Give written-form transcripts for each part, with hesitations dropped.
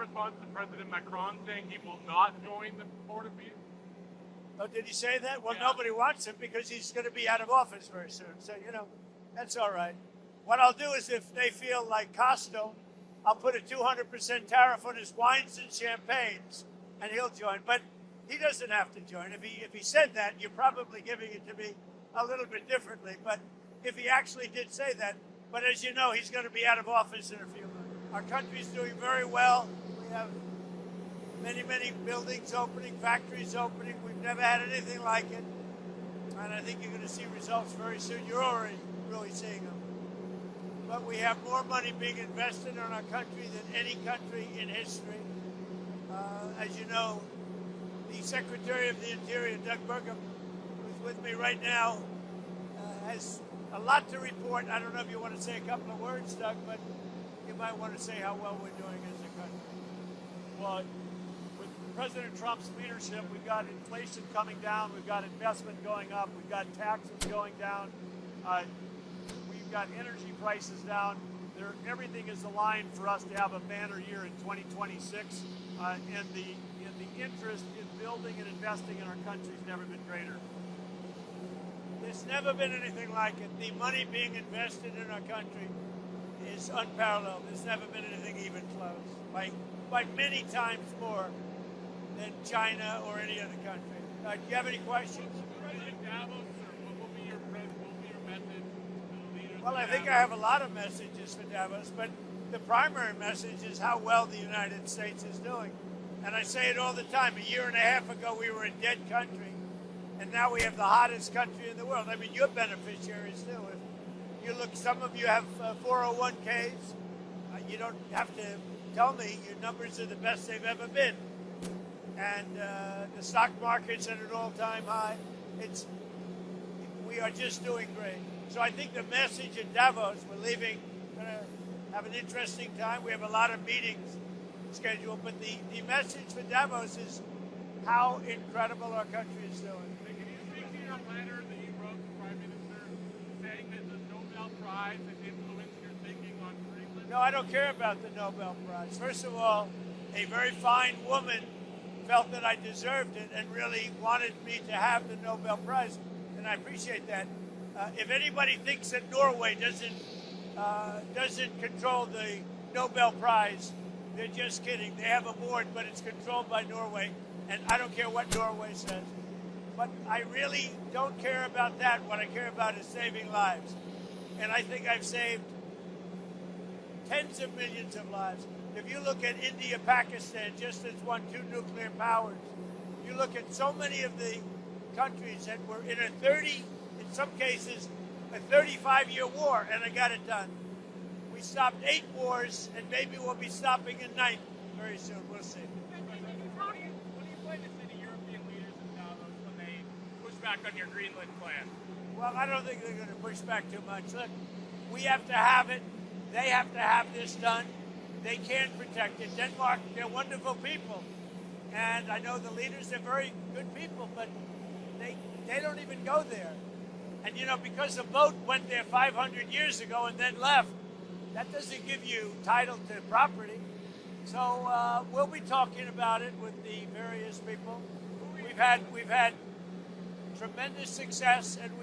response to President Macron saying he will not join the Board of Peace? Oh, did he say that? Well, Yeah. nobody wants him because he's going to be out of office very soon. So, that's all right. What I'll do is if they feel like Costo, I'll put a 200% tariff on his wines and champagnes, and he'll join. But he doesn't have to join. If he said that, you're probably giving it to me a little bit differently. But if he actually did say that, but as you know, he's going to be out of office in a few months. Our country's doing very well. We have many, many buildings opening, factories opening. We've never had anything like it. And I think you're going to see results very soon. You're already really seeing them. But we have more money being invested in our country than any country in history. As you know, the Secretary of the Interior, Doug Burgum, who's with me right now, has a lot to report. I don't know if you want to say a couple of words, Doug, but you might want to say how well we're doing as a country. Well, with President Trump's leadership, we've got inflation coming down, we've got investment going up, we've got taxes going down, we've got energy prices down. Everything is aligned for us to have a banner year in 2026, and the interest in building and investing in our country has never been greater. There's never been anything like it. The money being invested in our country is unparalleled. There's never been anything even close, by many times more than China or any other country. Do you have any questions? President Davos, or what will be your message to the leaders? Well, I think I have a lot of messages for Davos, but the primary message is how well the United States is doing. And I say it all the time. A year and a half ago, we were a dead country, and now we have the hottest country in the world. I mean, you're beneficiaries, too. If you look, some of you have 401ks. You don't have to tell me your numbers are the best they've ever been. And the stock market's at an all-time high. We are just doing great. So I think the message in Davos, we're leaving, going to have an interesting time. We have a lot of meetings scheduled, but the message for Davos is how incredible our country is doing. Can you speak to your letter that you wrote to the Prime Minister saying that the Nobel Prize has influenced your thinking on Greenland? No, I don't care about the Nobel Prize. First of all, a very fine woman felt that I deserved it and really wanted me to have the Nobel Prize, and I appreciate that. If anybody thinks that Norway doesn't control the Nobel Prize, they're just kidding. They have a board, but it's controlled by Norway, and I don't care what Norway says. But I really don't care about that. What I care about is saving lives. And I think I've saved tens of millions of lives. If you look at India, Pakistan, just as won 2 nuclear powers, you look at so many of the countries that were in in some cases, a 35-year war, and I got it done. We stopped 8 wars, and maybe we'll be stopping a 9th very soon. We'll see. What do you plan to say to European leaders in Davos when they push back on your Greenland plan? Well, I don't think they're going to push back too much. Look, we have to have it. They have to have this done. They can protect it. Denmark, they're wonderful people. And I know the leaders are very good people, but they don't even go there. And, because a boat went there 500 years ago and then left, that doesn't give you title to property. So we'll be talking about it with the various people. We've had tremendous success, and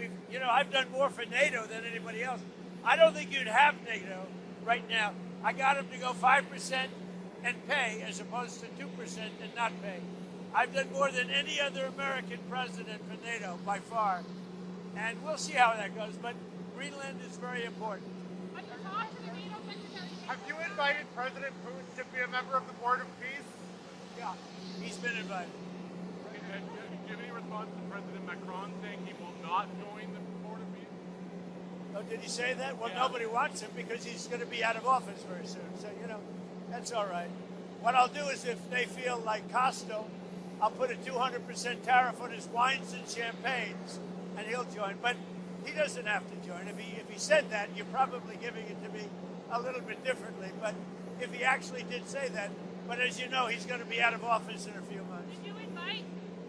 I've done more for NATO than anybody else. I don't think you'd have NATO right now. I got them to go 5% and pay as opposed to 2% and not pay. I've done more than any other American president for NATO by far. And we'll see how that goes, but Greenland is very important. Have you invited President Putin to be a member of the Board of Peace? Yeah, he's been invited. Do you have any response to President Macron saying he will not join the Board of Peace? Oh, did he say that? Well, Yeah. Nobody wants him because he's going to be out of office very soon. So, that's all right. What I'll do is if they feel like Costo, I'll put a 200% tariff on his wines and champagnes, and he'll join. But he doesn't have to join. If he said that, you're probably giving it to me a little bit differently. But if he actually did say that, but as you know, he's going to be out of office in a few months. Did you invite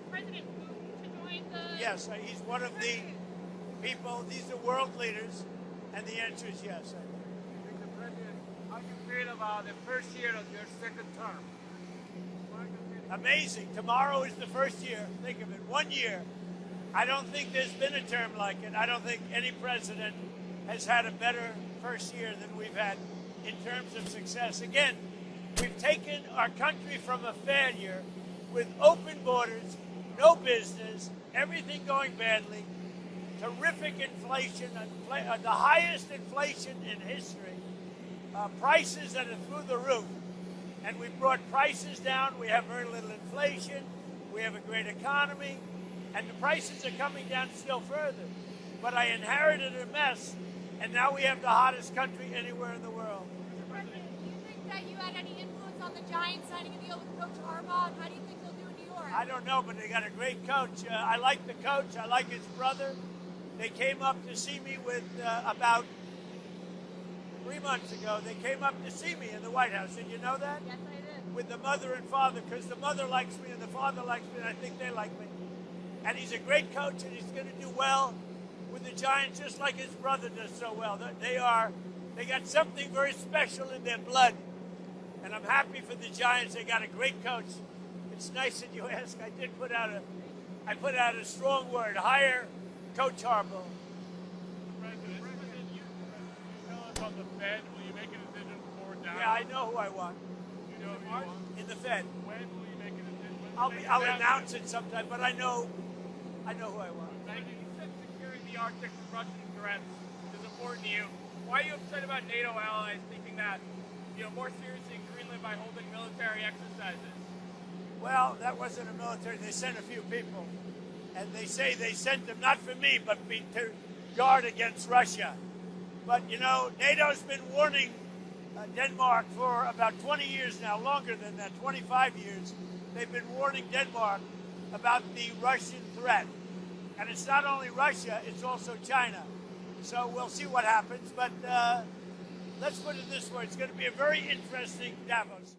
President Putin to join the... Yes, he's one of the people. These are world leaders, and the answer is yes. Mr. President, how do you create a of the first year of your second term? Amazing. Tomorrow is the first year. Think of it, 1 year. I don't think there's been a term like it. I don't think any president has had a better first year than we've had in terms of success. Again, we've taken our country from a failure with open borders, no business, everything going badly, terrific inflation, the highest inflation in history, prices that are through the roof. And we brought prices down. We have very little inflation. We have a great economy. And the prices are coming down still further. But I inherited a mess, and now we have the hottest country anywhere in the world. Mr. President, do you think that you had any influence on the Giants signing a deal with Coach Harbaugh? And how do you think they'll do in New York? I don't know, but they got a great coach. I like the coach. I like his brother. They came up to see me with about 3 months ago. They came up to see me in the White House. Did you know that? Yes, I did. With the mother and father, because the mother likes me and the father likes me, and I think they like me. And he's a great coach, and he's going to do well with the Giants, just like his brother does so well. They got something very special in their blood, and I'm happy for the Giants. They got a great coach. It's nice that you ask. I put out a strong word. Hire Coach Harbaugh. President, you tell us about the Fed. Will you make a decision before Davos? Yeah, I know who I want You know who you want? in the Fed. When will you make a decision? I'll announce it sometime, but I know who I want. Thank you. You said securing the Arctic from Russian threats is important to you. Why are you upset about NATO allies taking that, more seriously in Greenland by holding military exercises? Well, that wasn't a military. They sent a few people, and they say they sent them not for me, but to guard against Russia. But NATO's been warning Denmark for about 20 years now, longer than that, 25 years. They've been warning Denmark about the Russian threat. And it's not only Russia, it's also China. So we'll see what happens. But let's put it this way. It's going to be a very interesting Davos.